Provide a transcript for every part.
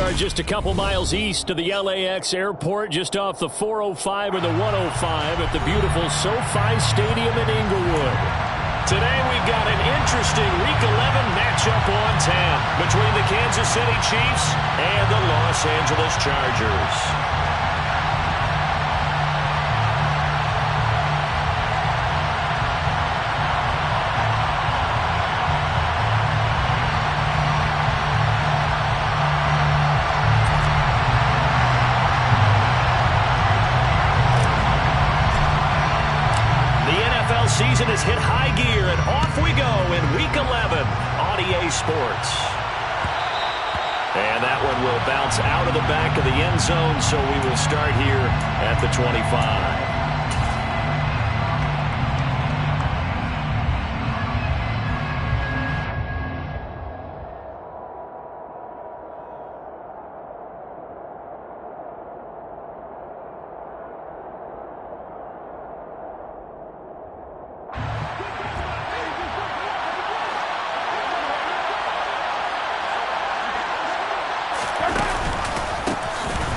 are just a couple miles east of the LAX airport, just off the 405 or the 105 at the beautiful SoFi Stadium in Inglewood. Today we've got an interesting Week 11 matchup on 10 between the Kansas City Chiefs and the Los Angeles Chargers. Season has hit high gear, and off we go in Week 11 on EA Sports. And that one will bounce out of the back of the end zone, so we will start here at the 25.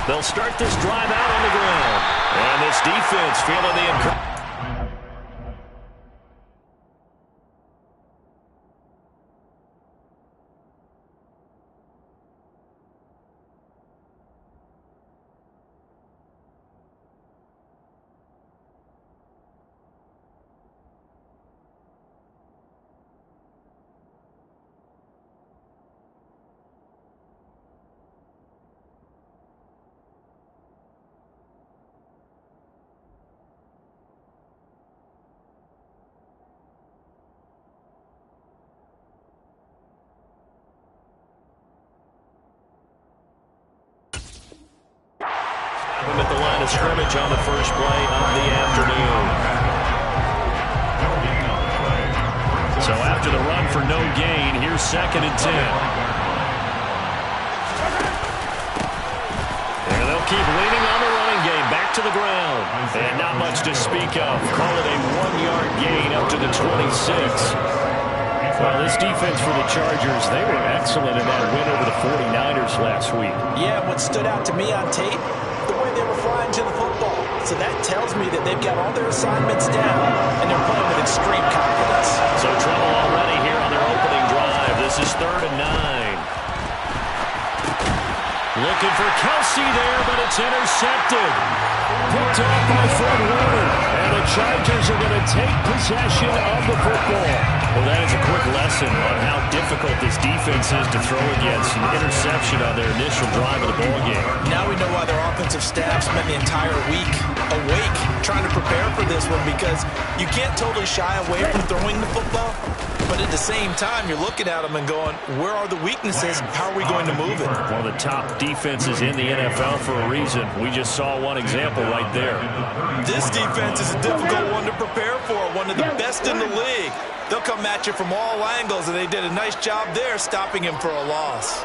They'll start this drive out on the ground. And this defense feeling the encouragement. At the line of scrimmage on the first play of the afternoon. So after the run for no gain, here's 2nd and 10. And they'll keep leaning on the running game. Back to the ground. And not much to speak of. Call it a 1-yard gain up to the 26. Well, this defense for the Chargers, they were excellent in that win over the 49ers last week. Yeah, what stood out to me on tape, the way they were flying to the football. So that tells me that they've got all their assignments down, and they're playing with extreme confidence. So trouble already here on their opening drive. This is 3rd and 9. Looking for Kelsey there, but it's intercepted. Picked off by Fred Warner. And the Chargers are going to take possession of the football. Well, that is a quick lesson on how difficult this defense is to throw against. An interception on their initial drive of the ballgame. Now we know why their offensive staff spent the entire week awake trying to prepare for this one, because you can't totally shy away from throwing the football. But at the same time, you're looking at them and going, where are the weaknesses? How are we going to move it? One of the top defenses in the NFL for a reason. We just saw one example right there. This defense is a difficult one to prepare for, one of the best in the league. They'll come at you from all angles, and they did a nice job there stopping him for a loss.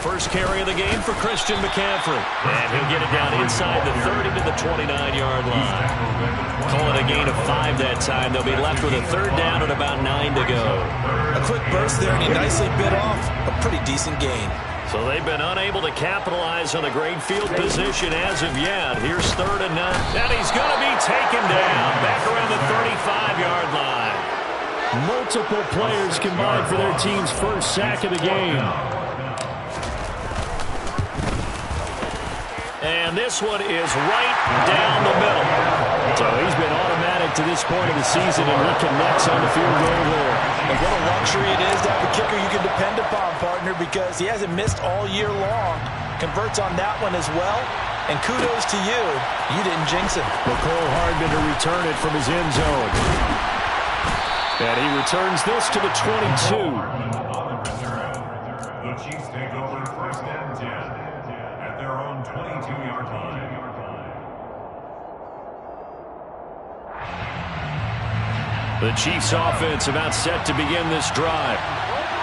First carry of the game for Christian McCaffrey. And he'll get it down inside the 30 to the 29-yard line. Call it a gain of 5 that time. They'll be left with a 3rd down and about 9 to go. A quick burst there, and he nicely bit off a pretty decent gain. So they've been unable to capitalize on the great field position as of yet. Here's 3rd and 9. And he's going to be taken down back around the 35-yard line. Multiple players combined for their team's first sack of the game. And this one is right down the middle. So he's been automatic to this point of the season, and he connects on the field goal there. And what a luxury it is to have a kicker you can depend upon, partner, because he hasn't missed all year long. Converts on that one as well. And kudos to you. You didn't jinx him. McCole Hardman to return it from his end zone. And he returns this to the 22. The Chiefs take over 1st and 10 at their own 22-yard line. The Chiefs offense about set to begin this drive.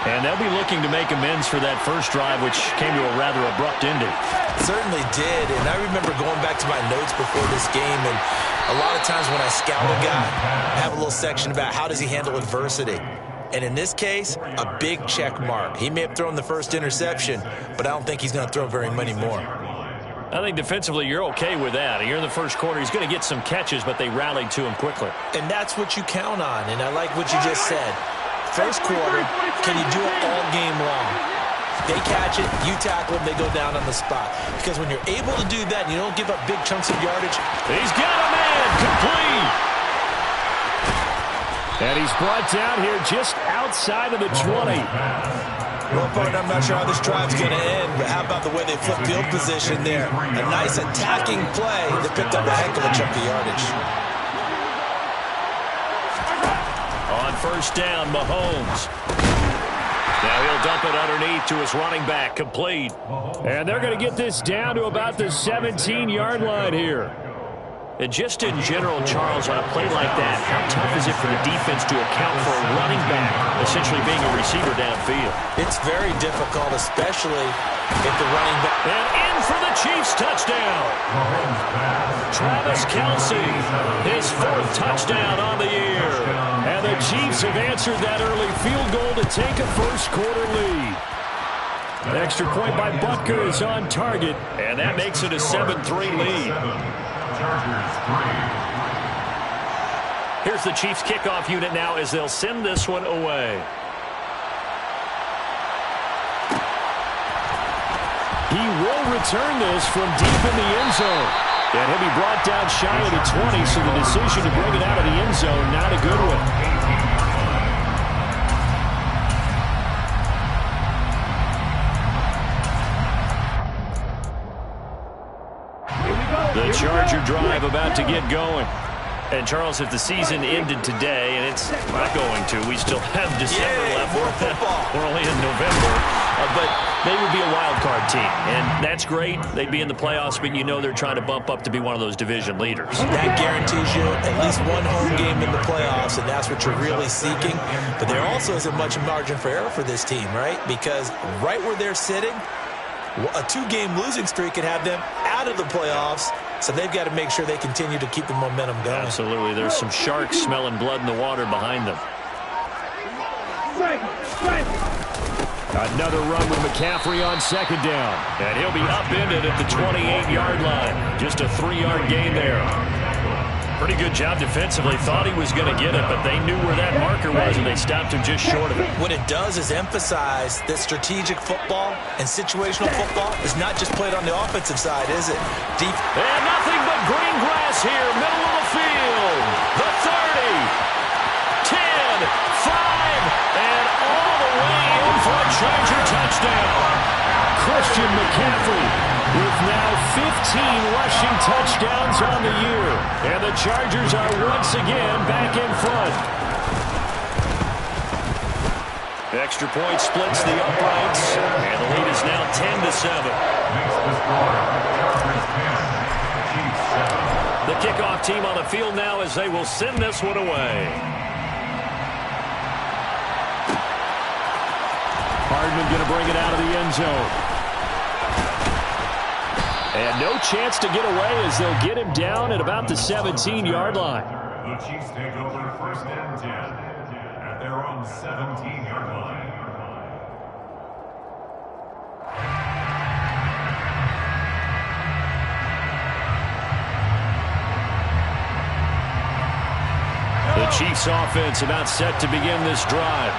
And they'll be looking to make amends for that first drive, which came to a rather abrupt ending. Certainly did, and I remember going back to my notes before this game, and a lot of times when I scout a guy, I have a little section about how does he handle adversity. And in this case, a big check mark. He may have thrown the first interception, but I don't think he's going to throw very many more. I think defensively you're okay with that. Here in the first quarter, he's going to get some catches, but they rallied to him quickly. And that's what you count on, and I like what you just said. First quarter, can you do it all game long? They catch it, you tackle them, they go down on the spot. Because when you're able to do that and you don't give up big chunks of yardage. He's got a man, complete. And he's brought down here just outside of the 20. Well, partner, I'm not sure how this drive's going to end, but how about the way they flip field position there? A nice attacking play that picked up a heck of a chunk of yardage. On first down, Mahomes. Now he'll dump it underneath to his running back, complete. And they're going to get this down to about the 17-yard line here. And just in general, Charles, on a play like that, how tough is it for the defense to account for a running back essentially being a receiver downfield? It's very difficult, especially if the running back... And in for the Chiefs touchdown. Travis Kelce, his 4th touchdown on the year. And the Chiefs have answered that early field goal to take a first quarter lead. An extra point by Butker is on target, and that makes it a 7-3 lead. Here's the Chiefs kickoff unit now as they'll send this one away. He will return this from deep in the end zone. And he'll be brought down shy of the 20, so the decision to bring it out of the end zone, not a good one. The Charger drive about to get going. And, Charles, if the season ended today, and it's not going to, we still have December left. More football. We're only in November. But they would be a wild card team. And that's great. They'd be in the playoffs, but you know they're trying to bump up to be one of those division leaders. That guarantees you at least one home game in the playoffs, and that's what you're really seeking. But there also isn't much margin for error for this team, right? Because right where they're sitting, a 2-game losing streak could have them out of the playoffs, so they've got to make sure they continue to keep the momentum going. Absolutely. There's some sharks smelling blood in the water behind them. Another run with McCaffrey on second down. And he'll be upended at the 28-yard line. Just a 3-yard gain there. Pretty good job defensively. Thought he was going to get it, but they knew where that marker was, and they stopped him just short of it. What it does is emphasize that strategic football and situational football is not just played on the offensive side, is it? Deep. And nothing but green grass here, middle of the field. The 30, 10, 5, and all the way in for a Charger touchdown. Christian McCaffrey with now 15 rushing touchdowns on the year. And the Chargers are once again back in front. The extra point splits the uprights, and the lead is now 10-7. The kickoff team on the field now as they will send this one away. Hardman going to bring it out of the end zone. And no chance to get away as they'll get him down at about the 17-yard line. The Chiefs take over first and 10 at their own 17-yard line. The Chiefs offense about set to begin this drive.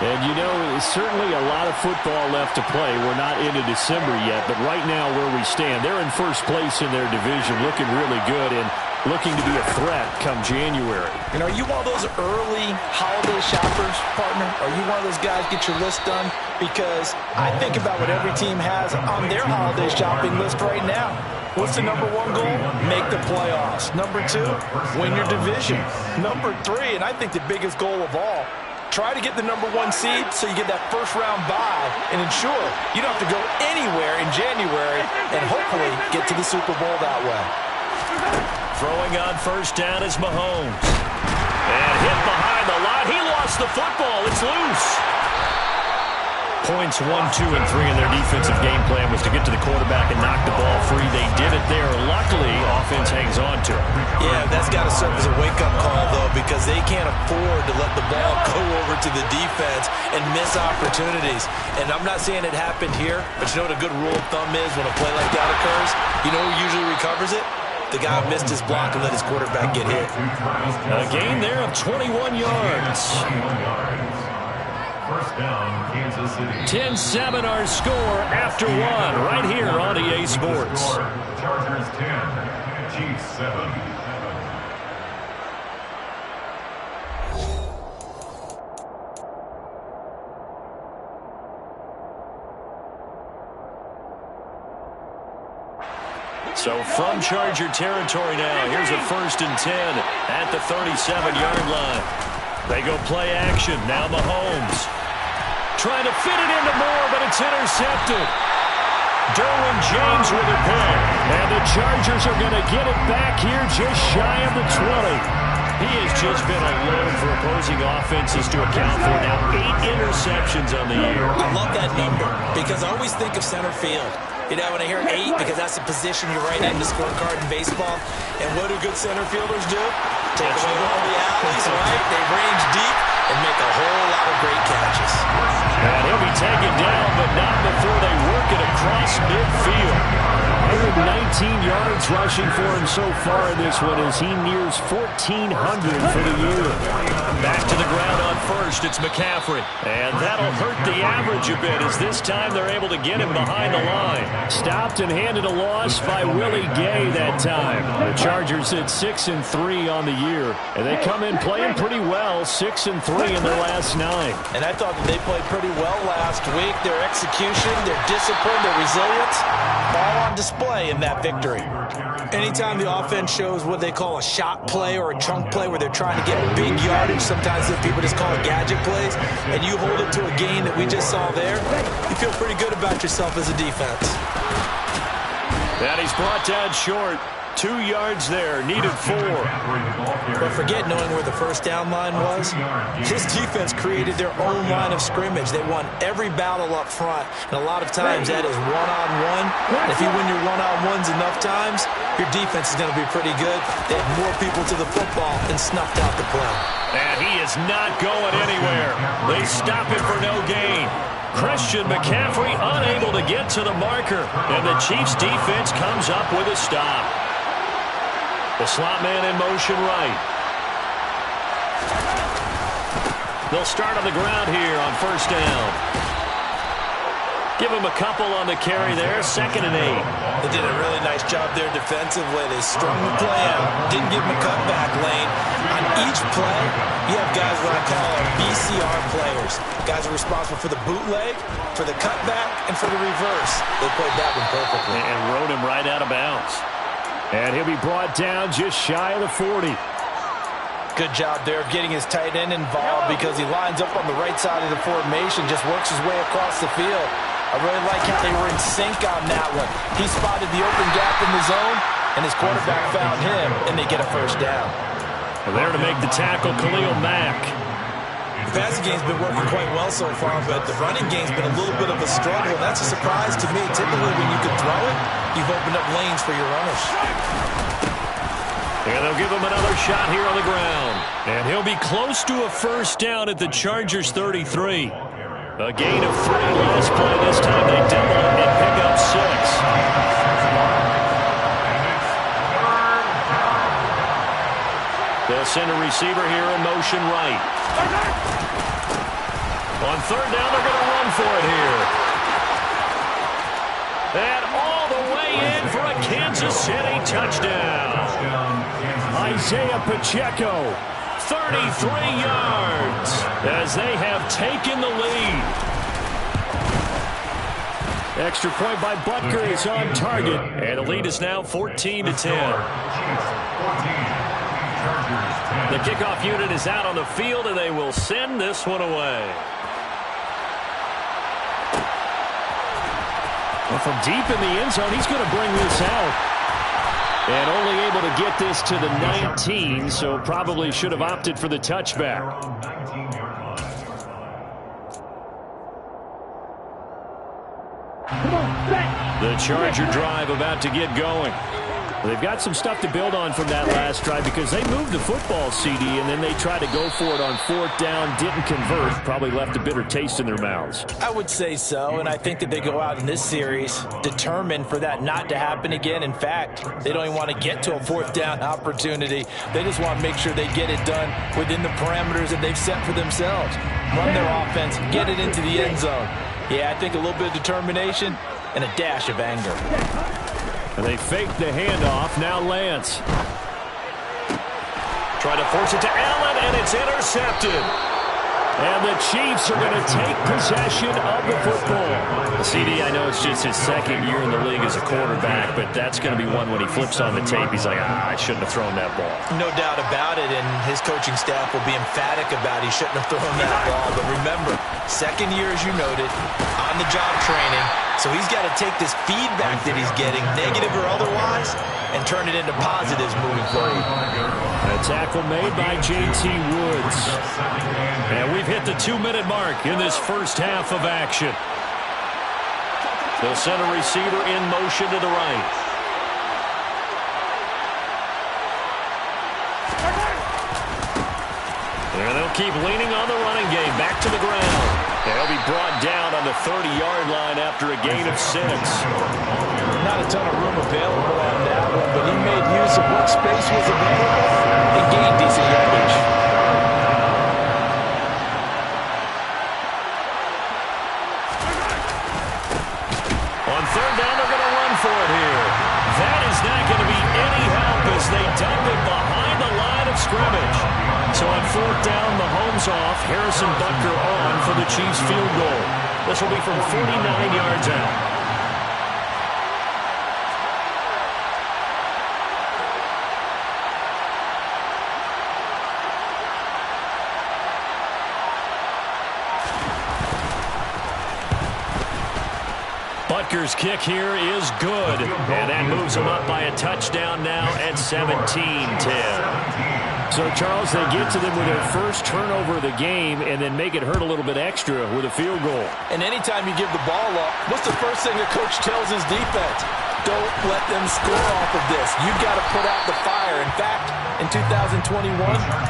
And, you know, certainly a lot of football left to play. We're not into December yet, but right now where we stand, they're in first place in their division, looking really good and looking to be a threat come January. And are you one of those early holiday shoppers, partner? Are you one of those guys get your list done? Because I think about what every team has on their holiday shopping list right now. What's the number 1 goal? Make the playoffs. Number 2, win your division. Number 3, and I think the biggest goal of all, try to get the number 1 seed so you get that first-round bye and ensure you don't have to go anywhere in January and hopefully get to the Super Bowl that way. Throwing on first down is Mahomes. And hit behind the line. He lost the football. It's loose. points 1, 2, and 3 in their defensive game plan was to get to the quarterback and knock the ball free. They did it there. Luckily, offense hangs on to it. Yeah, that's got to serve as a wake-up call, though, because they can't afford to let the ball go over to the defense and miss opportunities. And I'm not saying it happened here, but you know what a good rule of thumb is when a play like that occurs? You know who usually recovers it? The guy who missed his block and let his quarterback get hit. A gain there of 21 yards. First down, Kansas City. 10-7 our score after one right here on EA Sports. Chargers 10, Chiefs 7. So from Charger territory now, here's a 1st and 10 at the 37-yard line. They go play action. Now Mahomes trying to fit it into Moore, but it's intercepted. Derwin James with a pick. And the Chargers are going to get it back here just shy of the 20. He has just been a load for opposing offenses to account for. Now 8 interceptions on the year. I love that number because I always think of center field. You know, when I hear 8, because that's the position you write in the scorecard in baseball. And what do good center fielders do? Take away all the alleys, right? They range deep and make a whole lot of great catches. And he'll be taken down, but not before they work it across midfield. 119 yards rushing for him so far in this one as he nears 1,400 for the year. Back to the ground on first, it's McCaffrey. And that'll hurt the average a bit as this time they're able to get him behind the line. Stopped and handed a loss by Willie Gay that time. The Chargers at 6-3 on the year. And they come in playing pretty well, 6-3 in their last 9. And I thought that they played pretty well last week. Their execution, their discipline, their resilience, all on display in that victory. Anytime the offense shows what they call a shot play or a chunk play where they're trying to get big yardage, sometimes people just call it gadget plays, and you hold it to a gain that we just saw there, you feel pretty good about yourself as a defense. And he's brought down short. 2 yards there, needed 4. But forget knowing where the first down line was. His defense created their own line of scrimmage. They won every battle up front, and a lot of times that is one-on-one. And if you win your one-on-ones enough times, your defense is going to be pretty good. They have more people to the football and snuffed out the play. And he is not going anywhere. They stop him for no gain. Christian McCaffrey unable to get to the marker, and the Chiefs defense comes up with a stop. The slot man in motion right. They'll start on the ground here on first down. Give him a couple on the carry there, 2nd and 8. They did a really nice job there defensively. They strung the play out, didn't give him a cutback lane. On each play, you have guys what I call BCR players. Guys are responsible for the bootleg, for the cutback, and for the reverse. They played that one perfectly. And rode him right out of bounds. And he'll be brought down just shy of the 40. Good job there of getting his tight end involved because he lines up on the right side of the formation, just works his way across the field. I really like how they were in sync on that one. He spotted the open gap in the zone, and his quarterback found him, and they get a first down. And there to make the tackle, Khalil Mack. The passing game's been working quite well so far, but the running game's been a little bit of a struggle, and that's a surprise to me. Typically, when you can throw it, you've opened up lanes for your runners. And they'll give him another shot here on the ground. And he'll be close to a first down at the Chargers 33. A gain of 3 last play. This time they double it and pick up 6. They'll send a receiver here in motion right. On third down, they're going to run for it here. And all the way in for a Kansas City touchdown. Isaiah Pacheco, 33 yards, as they have taken the lead. Extra point by Butker is on target, and the lead is now 14-10. The kickoff unit is out on the field, and they will send this one away. Well, from deep in the end zone, he's going to bring this out. And only able to get this to the 19, so probably should have opted for the touchback. The Charger drive about to get going. They've got some stuff to build on from that last drive because they moved the football, CD, and then they tried to go for it on fourth down, didn't convert, probably left a bitter taste in their mouths. I would say so, and I think that they go out in this series determined for that not to happen again. In fact, they don't even want to get to a fourth down opportunity. They just want to make sure they get it done within the parameters that they've set for themselves. Run their offense, get it into the end zone. Yeah, I think a little bit of determination and a dash of anger. And they fake the handoff. Now Lance. Try to force it to Allen, and it's intercepted. And the Chiefs are going to take possession of the football. CD, I know it's just his second year in the league as a quarterback, but that's going to be one when he flips on the tape. He's like, I shouldn't have thrown that ball. No doubt about it, and his coaching staff will be emphatic about he shouldn't have thrown that ball. But remember, second year, as you noted, on-the-job training. So he's got to take this feedback that he's getting, negative or otherwise, and turn it into positives moving forward. A tackle made by J.T. Woods. And we've hit the 2-minute mark in this first half of action. They'll send a receiver in motion to the right. And they'll keep leaning on the running game. Back to the ground. They'll be brought down on the 30-yard line after a gain of 6. Not a ton of room available on that one, but he made use of what space was available and gained decent yardage. On third down, they're going to run for it here. That is not going to be any help as they dump it behind the line of scrimmage. So on fourth down, Mahomes off, Harrison Butker on for the Chiefs field goal. This will be from 49 yards out. Butker's kick here is good, and that moves them up by a touchdown now at 17-10. So, Charles, they get to them with their first turnover of the game and then make it hurt a little bit extra with a field goal. And anytime you give the ball up, what's the first thing a coach tells his defense? Don't let them score off of this. You've got to put out the fire. In fact, in 2021,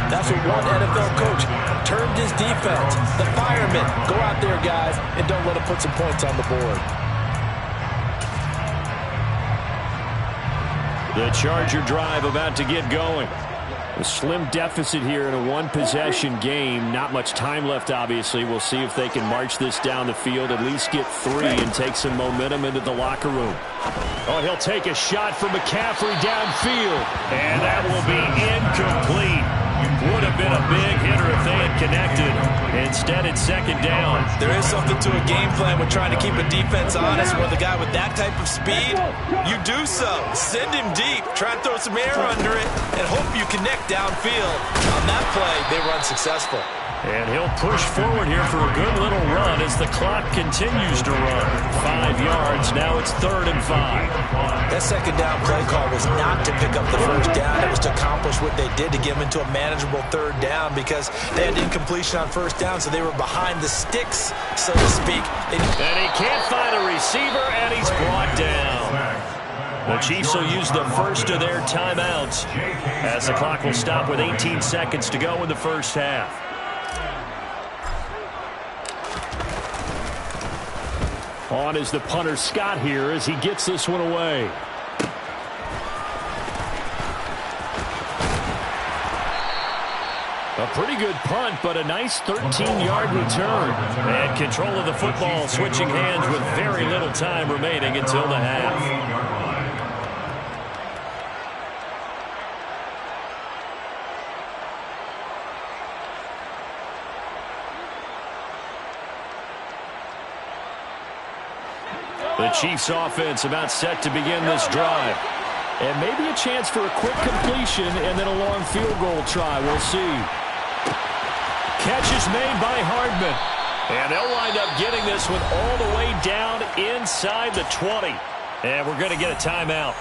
that's what one NFL coach termed his defense. The firemen. Go out there, guys, and don't let them put some points on the board. The Charger drive about to get going. A slim deficit here in a one-possession game. Not much time left, obviously. We'll see if they can march this down the field, at least get 3 and take some momentum into the locker room. Oh, he'll take a shot from McCaffrey downfield. And that will be incomplete. Would have been a big hitter if they had connected. Instead, it's second down. There is something to a game plan with trying to keep a defense honest. With a guy with that type of speed, you do so. Send him deep. Try and throw some air under it and hope you connect downfield. On that play, they were unsuccessful. And he'll push forward here for a good little run as the clock continues to run. 5 yards. Now it's 3rd and 5. That second down play call was not to pick up the first down. It was to accomplish what they did to get them into a manageable 3rd down because they had incompletion on first down, so they were behind the sticks, so to speak. And he can't find a receiver, and he's brought down. The Chiefs will use the first of their timeouts as the clock will stop with 18 seconds to go in the first half. On is the punter Scott here as he gets this one away. A pretty good punt, but a nice 13-yard return. And control of the football switching hands with very little time remaining until the half. The Chiefs offense about set to begin this drive. And maybe a chance for a quick completion and then a long field goal try. We'll see. Catch is made by Hardman. And they'll wind up getting this one all the way down inside the 20. And we're going to get a timeout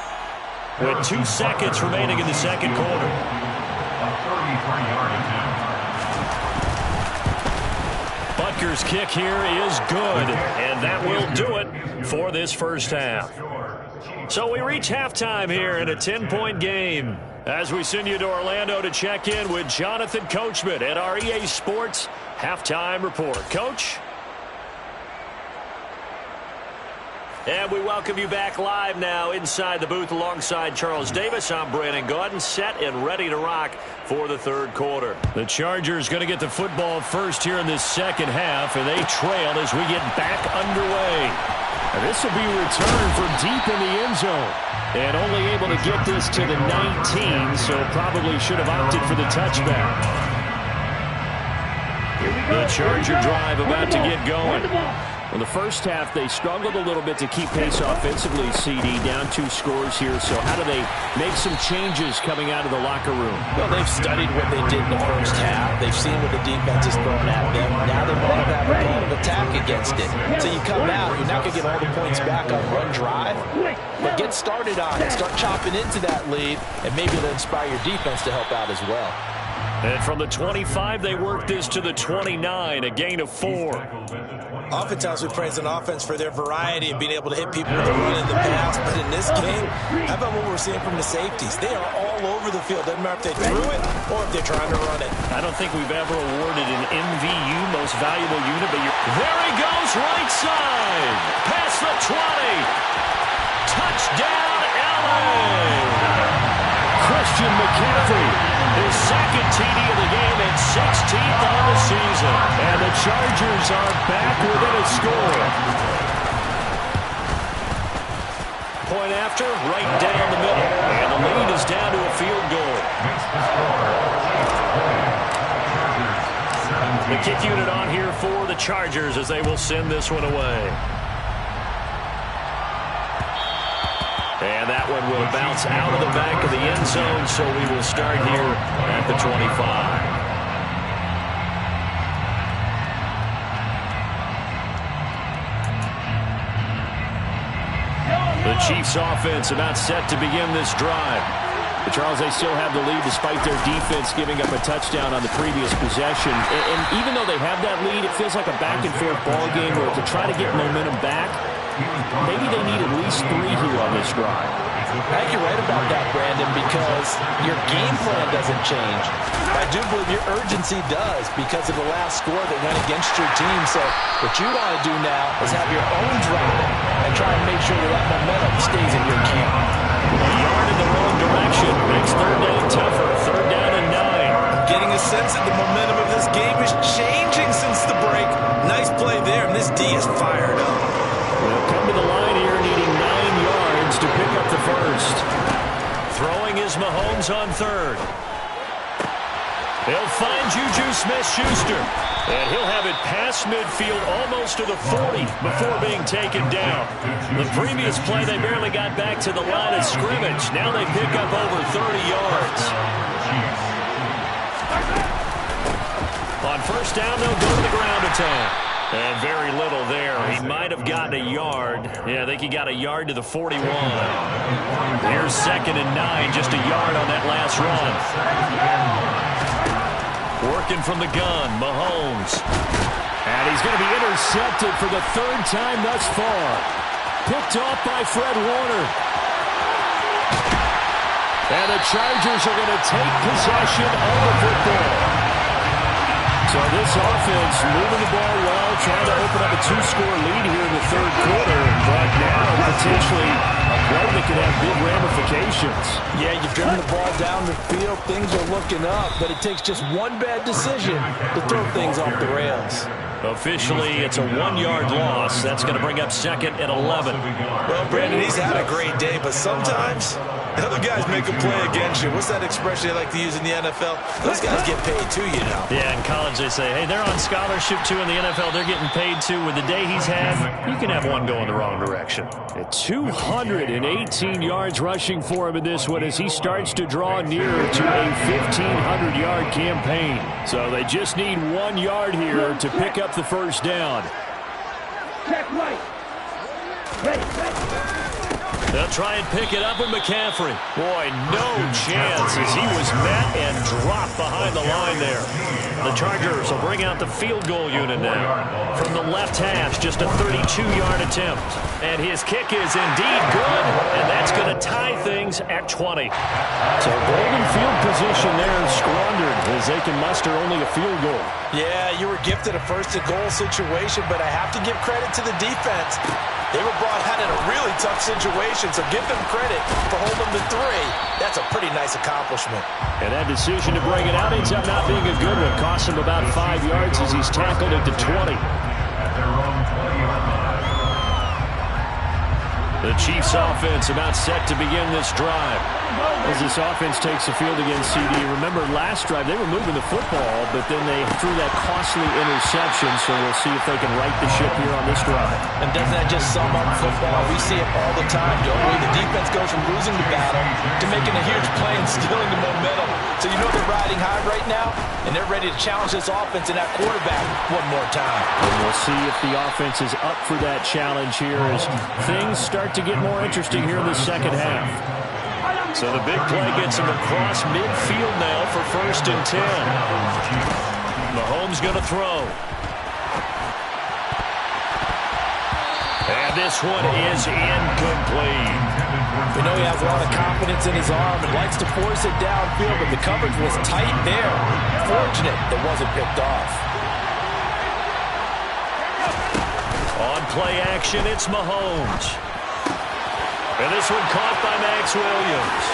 with 2 seconds remaining in the second quarter. Kicker kick here is good, and that will do it for this first half. So we reach halftime here in a 10-point game as we send you to Orlando to check in with Jonathan Coachman at our EA Sports Halftime Report. Coach? And we welcome you back live now inside the booth alongside Charles Davis. I'm Brandon Gaudin, set and ready to rock for the third quarter. The Chargers going to get the football first here in this second half, and they trail as we get back underway. And this will be returned from deep in the end zone. And only able to get this to the 19, so probably should have opted for the touchback. The Charger drive about to get going. In the first half, they struggled a little bit to keep pace offensively, CD, down 2 scores here. So how do they make some changes coming out of the locker room? Well, they've studied what they did in the first half. They've seen what the defense is throwing at them. Now they want to have a plan of attack against it. So you come out, you're not going to get all the points back on one drive, but get started on it. Start chopping into that lead, and maybe it'll inspire your defense to help out as well. And from the 25, they work this to the 29, a gain of 4. Oftentimes we praise an offense for their variety and being able to hit people with the run in the pass. But in this game, how about what we're seeing from the safeties? They are all over the field. Doesn't matter if they threw it or if they're trying to run it. I don't think we've ever awarded an MVU, most valuable unit, but there he goes, right side. Past the 20. Touchdown, LA. Christian McCaffrey, his second TD of the game and 16th on the season. And the Chargers are back within a score. Point after, right down the middle. And the lead is down to a field goal. The kick unit on here for the Chargers as they will send this one away. And that one will bounce out of the back of the end zone, so we will start here at the 25. The Chiefs offense about set to begin this drive. But Charles, they still have the lead despite their defense giving up a touchdown on the previous possession. And even though they have that lead, it feels like a back-and-forth ball game where to try to get momentum back, maybe they need at least 3 here on this drive. I think you're right about that, Brandon, because your game plan doesn't change. I do believe your urgency does because of the last score that went against your team. So what you want to do now is have your own drive and try and make sure that momentum stays in your camp. A yard in the wrong direction makes third down tougher. Third down and 9. I'm getting a sense that the momentum of this game is changing since the break. Nice play there, and this D is fired up. They'll come to the line here needing 9 yards to pick up the first. Throwing is Mahomes on third. They'll find Juju Smith-Schuster. And he'll have it past midfield almost to the 40 before being taken down. The previous play, they barely got back to the line of scrimmage. Now they pick up over 30 yards. On first down, they'll go to the ground attack. And very little there. He might have gotten a yard. Yeah, I think he got a yard to the 41. Here's second and 9, just a yard on that last run. Working from the gun, Mahomes. And he's going to be intercepted for the 3rd time thus far. Picked off by Fred Warner. And the Chargers are going to take possession of the football. So this offense moving the ball well, trying to open up a 2-score lead here in the 3rd quarter. But now potentially a play that could have big ramifications. Yeah, you've driven the ball down the field. Things are looking up, but it takes just one bad decision to throw things off the rails. Officially, it's a 1-yard loss. That's going to bring up second and 11. Well, Brandon, he's had a great day, but sometimes the other guys make a play against you. What's that expression they like to use in the NFL? Those guys get paid too, you know. Yeah, in college they say, hey, they're on scholarship too. In the NFL, they're getting paid too. With the day he's had, you can have one go in the wrong direction. At 218 yards rushing for him in this one as he starts to draw nearer to a 1,500-yard campaign. So they just need 1 yard here to pick up the first down. Check right. Ready. They'll try and pick it up with McCaffrey. Boy, no chance as he was met and dropped behind the line there. The Chargers will bring out the field goal unit now. From the left hash, just a 32-yard attempt. And his kick is indeed good, and that's going to tie things at 20. So golden field position there squandered as they can muster only a field goal. Yeah, you were gifted a first-and-goal situation, but I have to give credit to the defense. They were brought out in a really tough situation, so give them credit for holding them to 3. That's a pretty nice accomplishment. And that decision to bring it out ends up not being a good one. Cost him about 5 yards as he's tackled at the 20. At their own 20-yard line. The Chiefs offense about set to begin this drive. As this offense takes the field against CD. Remember, last drive, they were moving the football, but then they threw that costly interception, so we'll see if they can right the ship here on this drive. And doesn't that just sum up football? We see it all the time, don't we? The defense goes from losing the battle to making a huge play and stealing the momentum. So you know they're riding high right now, and they're ready to challenge this offense and that quarterback one more time. And we'll see if the offense is up for that challenge here as things start to get more interesting here in the second half. So the big play gets him across midfield now for 1st and 10. Mahomes going to throw. And this one is incomplete. We know he has a lot of confidence in his arm and likes to force it downfield, but the coverage was tight there. Fortunate that wasn't picked off. On play action, it's Mahomes. And this one caught by Max Williams.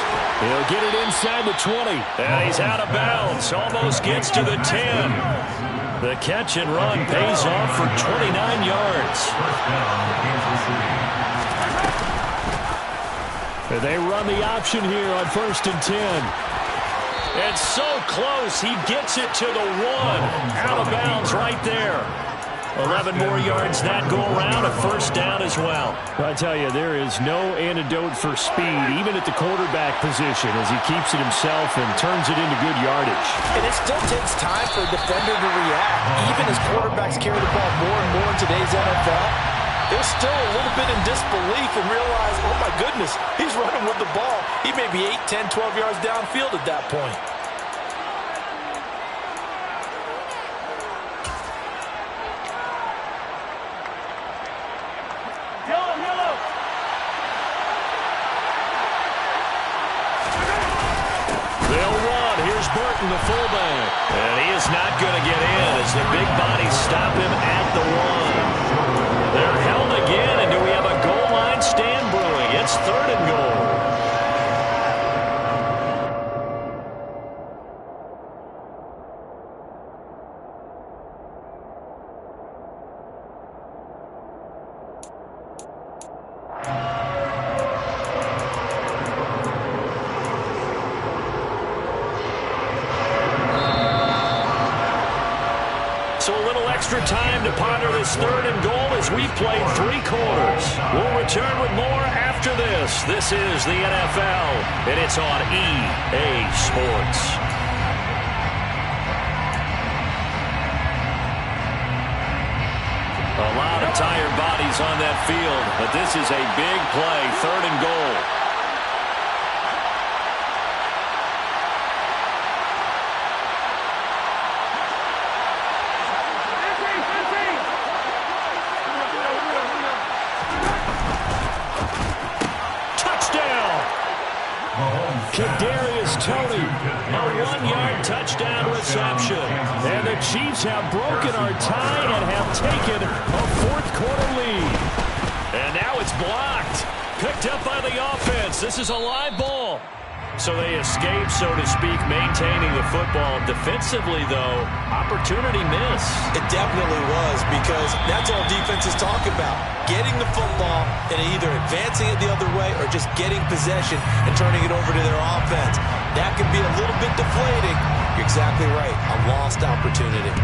He'll get it inside the 20. And he's out of bounds. Almost gets to the 10. The catch and run pays off for 29 yards. And they run the option here on 1st and 10. It's so close. He gets it to the 1. Out of bounds right there. 11 more yards that go around, a 1st down as well. I tell you, there is no antidote for speed, even at the quarterback position, as he keeps it himself and turns it into good yardage. And it still takes time for a defender to react. Even as quarterbacks carry the ball more and more in today's NFL, they're still a little bit in disbelief and realize, oh my goodness, he's running with the ball. He may be 8, 10, 12 yards downfield at that point. Burton, the fullback. And he is not going to get in as the big bodies stop him at the 1. They're held again, and do we have a goal line stand brewing? It's 3rd and goal. Extra time to ponder this 3rd and goal as we've played 3 quarters. We'll return with more after this. This is the NFL, and it's on EA Sports. A lot of tired bodies on that field, but this is a big play, 3rd and goal. Kadarius Toney, a 1-yard touchdown reception. And the Chiefs have broken our tie and have taken a 4th-quarter lead. And now it's blocked. Picked up by the offense. This is a live ball. So they escape, so to speak, maintaining the football. Defensively, though, opportunity miss. It definitely was, because that's all defenses talk about. Getting the football and either advancing it the other way or just getting possession and turning it over to their offense. That can be a little bit deflating. You're exactly right. A lost opportunity.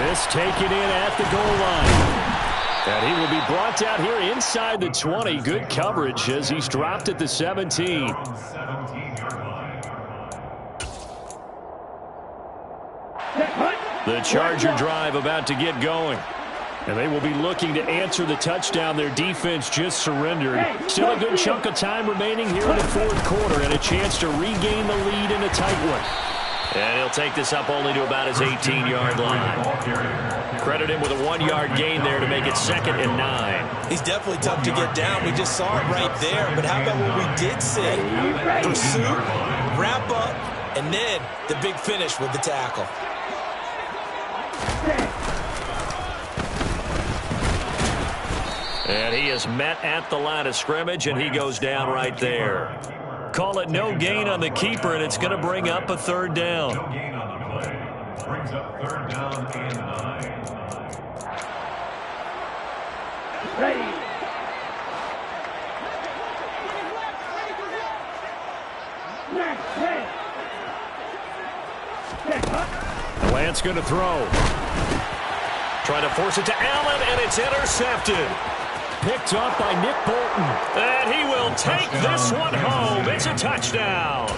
This taken in at the goal line. And he will be brought out here inside the 20. Good coverage as he's dropped at the 17. The Charger drive about to get going. And they will be looking to answer the touchdown their defense just surrendered. Still a good chunk of time remaining here in the fourth quarter and a chance to regain the lead in a tight one. And he'll take this up only to about his 18-yard line. Credit him with a 1-yard gain there to make it 2nd and 9. He's definitely tough to get down. We just saw it right there. But how about what we did see? Pursuit, wrap up, and then the big finish with the tackle. And he is met at the line of scrimmage, and he goes down right there. Call it no gain on the keeper, and it's going to bring up a 3rd down. No gain on the play. Brings up 3rd down and 9. Ready. Lance going to throw. Trying to force it to Allen, and it's intercepted. Picked off by Nick Bolton. And he will take this one home. It's a touchdown.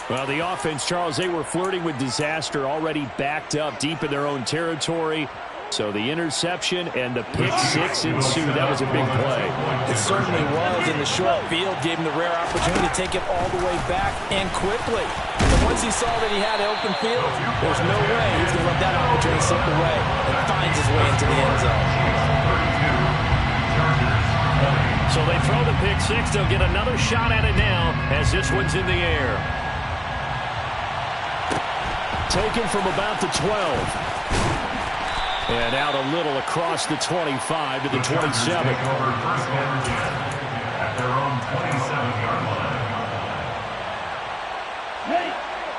Well, the offense, Charles, they were flirting with disaster, already backed up deep in their own territory. So the interception and the pick six ensued. That was a big play. It certainly was, and the short field gave him the rare opportunity to take it all the way back and quickly. And once he saw that he had open field, there's no way he's going to let that opportunity slip away, and finds his way into the end zone. So they throw the pick six. They'll get another shot at it now as this one's in the air. Taken from about the 12. And out a little across the 25 to the 27. First and 10 at their own 27-yard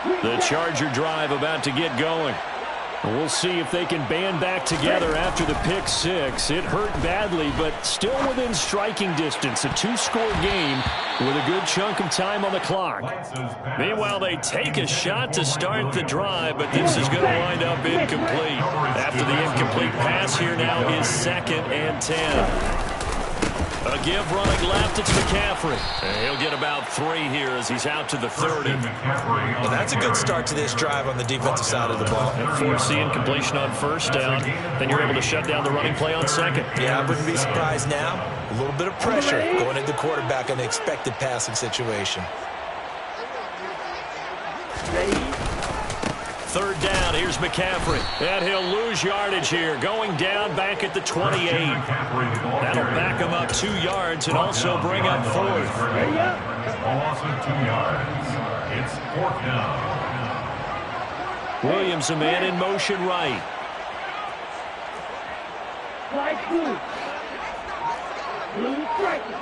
line. The Charger drive about to get going. We'll see if they can band back together after the pick six. It hurt badly, but still within striking distance. A 2-score game with a good chunk of time on the clock. Meanwhile, they take a shot to start the drive, but this is going to wind up incomplete. After the incomplete pass, here now is 2nd and 10. A give running left, it's McCaffrey. And he'll get about 3 here as he's out to the 30. Well, that's a good start to this drive on the defensive side of the ball. And force the incompletion on 1st down. Then you're able to shut down the running play on 2nd. Yeah, I wouldn't be surprised now. A little bit of pressure going at the quarterback in the expected passing situation. 3rd down, here's McCaffrey. And he'll lose yardage here, going down back at the 28. That'll back him up 2 yards and also bring up 4th. Loss of 2 yards. It's 4th down. Williams, a man in motion right. Light blue. Blue striker.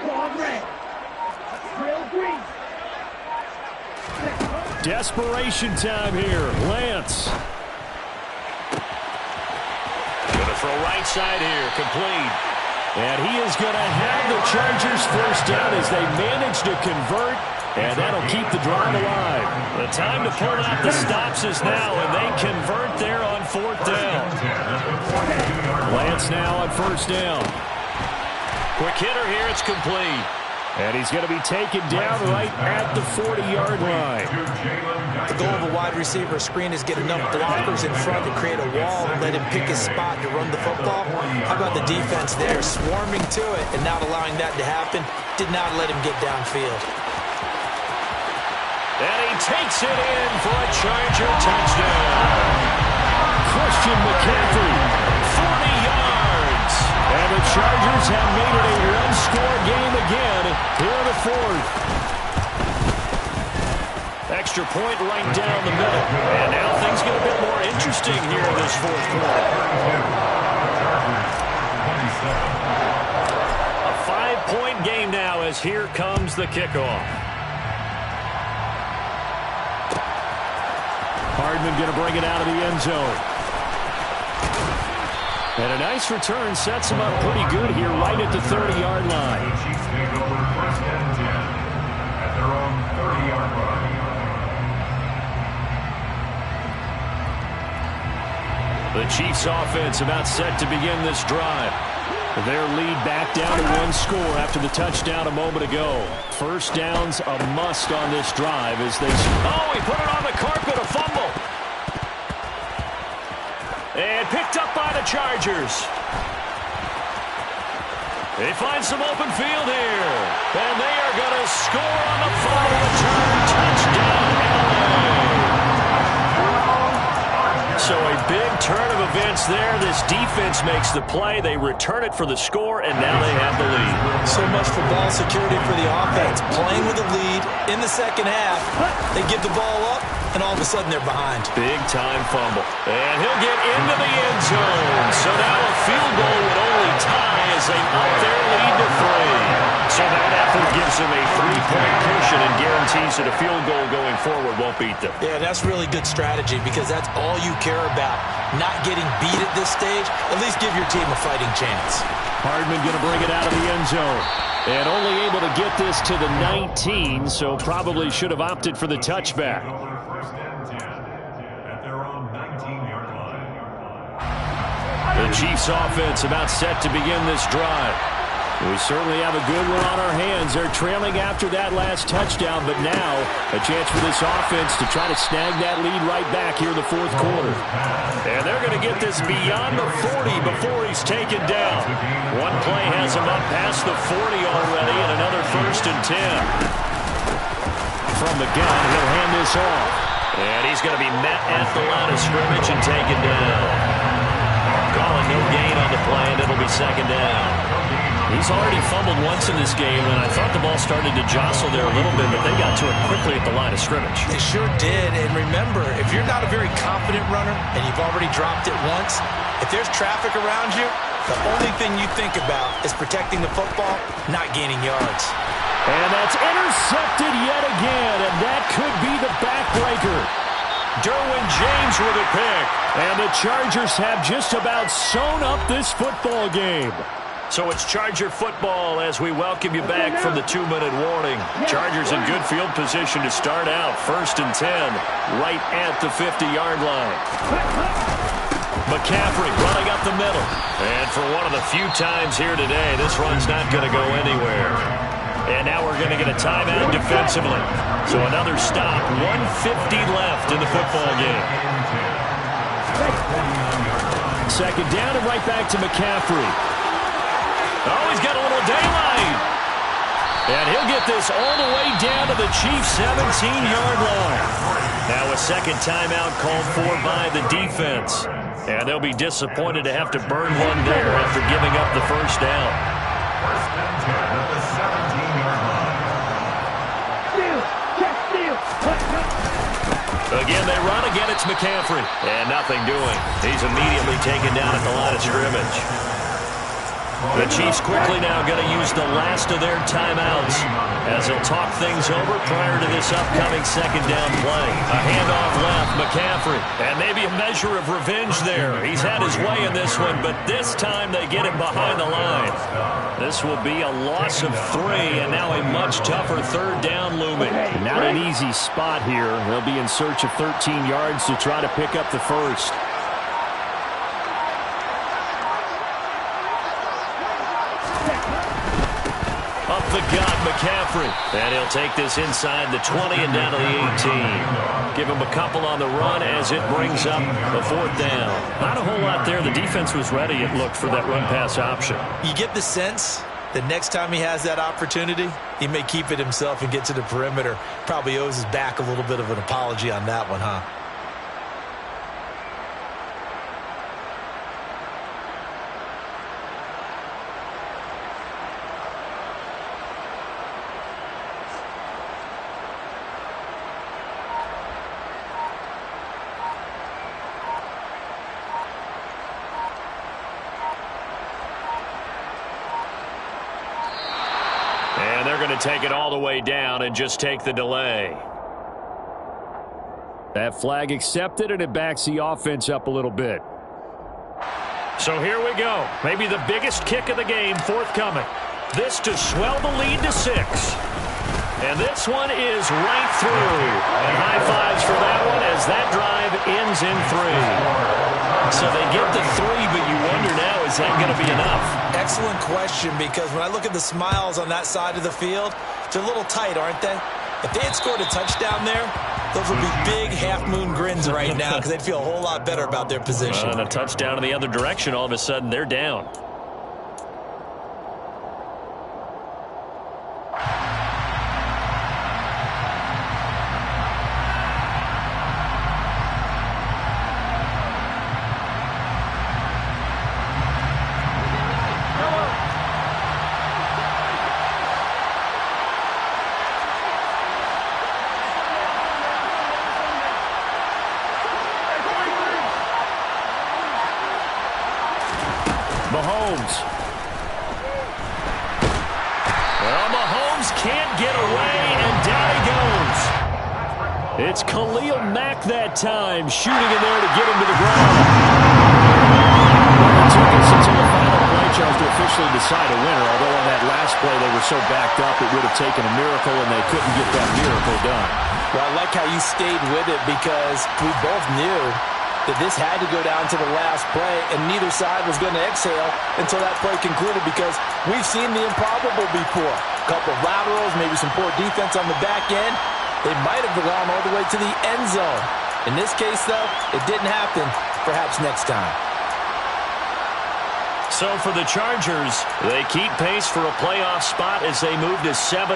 Claw red. Trail green. Desperation time here. Lance. Going to throw right side here. Complete. And he is going to have the Chargers 1st down as they manage to convert. And that'll keep the drive alive. The time to pull out the stops is now, and they convert there on 4th down. Lance now on 1st down. Quick hitter here. It's complete. And he's going to be taken down right at the 40-yard line. The goal of a wide receiver screen is get enough blockers in front to create a wall and let him pick his spot to run the football. How about the defense there, swarming to it and not allowing that to happen? Did not let him get downfield. And he takes it in for a Charger touchdown. Christian McCaffrey, 40 yards. And the Chargers have made it a 1-score game again here in the 4th. Extra point right down the middle. And now things get a bit more interesting here in this 4th quarter. A 5-point game now as here comes the kickoff. Hardman going to bring it out of the end zone. And a nice return sets him up pretty good here right at the 30-yard line. The Chiefs take over 1st and 10 at their own 30-yard line. The Chiefs offense about set to begin this drive. Their lead back down to 1 score after the touchdown a moment ago. 1st down's a must on this drive as they... Oh, he put it on the carpet, a fumble. And picked up by the Chargers. They find some open field here. And they are going to score on the final return. Touchdown, LA. So a big turn of events there. This defense makes the play. They return it for the score, and now they have the lead. So much for ball security for the offense. Playing with a lead in the second half. They give the ball up, and all of a sudden they're behind. Big-time fumble. And he'll get into the end zone. So now a field goal would only tie as they up their lead to 3. So that effort gives them a 3-point cushion and guarantees that a field goal going forward won't beat them. Yeah, that's really good strategy because that's all you care about. Not getting beat at this stage. At least give your team a fighting chance. Hardman going to bring it out of the end zone. And only able to get this to the 19, so probably should have opted for the touchback. First and 10 at their own 19-yard line. The Chiefs offense about set to begin this drive. We certainly have a good one on our hands. They're trailing after that last touchdown, but now a chance for this offense to try to snag that lead right back here in the fourth quarter. And they're going to get this beyond the 40 before he's taken down. One play has him up past the 40 already, and another 1st and 10. From the gun, he'll hand this off. And he's going to be met at the line of scrimmage and taken down. Calling no gain on the play, and it'll be second down. He's already fumbled once in this game, and I thought the ball started to jostle there a little bit, but they got to it quickly at the line of scrimmage. They sure did, and remember, if you're not a very confident runner and you've already dropped it once, if there's traffic around you, the only thing you think about is protecting the football, not gaining yards. And that's intercepted yet again, and that could be the backbreaker. Derwin James with a pick, and the Chargers have just about sewn up this football game. So it's Charger football as we welcome you back from the 2-minute warning. Chargers in good field position to start out. 1st and 10, right at the 50-yard line. McCaffrey running up the middle. And for one of the few times here today, this run's not going to go anywhere. And now we're going to get a timeout defensively. So another stop, 1:50 left in the football game. Second down and right back to McCaffrey. Oh, he's got a little daylight. And he'll get this all the way down to the Chiefs' 17-yard line. Now a second timeout called for by the defense. And they'll be disappointed to have to burn one there after giving up the first down. First and 10 at the 17-yard line. Again, they run. Again, it's McCaffrey. And nothing doing. He's immediately taken down at the line of scrimmage. The Chiefs quickly now going to use the last of their timeouts as they'll talk things over prior to this upcoming second down play. A handoff left, McCaffrey, and maybe a measure of revenge there. He's had his way in this one, but this time they get him behind the line. This will be a loss of 3, and now a much tougher third down looming. Not an easy spot here. They'll be in search of 13 yards to try to pick up the first. Up the gut, McCaffrey. And he'll take this inside the 20 and down to the 18. Give him a couple on the run as it brings up a 4th down. Not a whole lot there. The defense was ready, it looked, for that run-pass option. You get the sense that next time he has that opportunity, he may keep it himself and get to the perimeter. Probably owes his back a little bit of an apology on that one, huh? Take it all the way down and just take the delay. That flag accepted, and it backs the offense up a little bit. So here we go. Maybe the biggest kick of the game forthcoming. This to swell the lead to 6. And this one is right through. And high fives for that one as that drive ends in 3. So they get the 3, but you wonder now, is that going to be enough? Excellent question, because when I look at the smiles on that side of the field, they're a little tight, aren't they? If they had scored a touchdown there, Those would be big half-moon grins right now because they'd feel a whole lot better about their position. And a touchdown in the other direction, all of a sudden they're down. Mahomes. Well, Mahomes can't get away, and down he goes. It's Khalil Mack that time, shooting in there to get him to the ground. It took us until the final play, Charles, to officially decide a winner, although on that last play they were so backed up it would have taken a miracle, and they couldn't get that miracle done. Well, I like how you stayed with it because we both knew that this had to go down to the last play, and neither side was going to exhale until that play concluded because we've seen the improbable before. A couple of laterals, maybe some poor defense on the back end. They might have gone all the way to the end zone. In this case, though, it didn't happen. Perhaps next time. So for the Chargers, they keep pace for a playoff spot as they move to 7-3.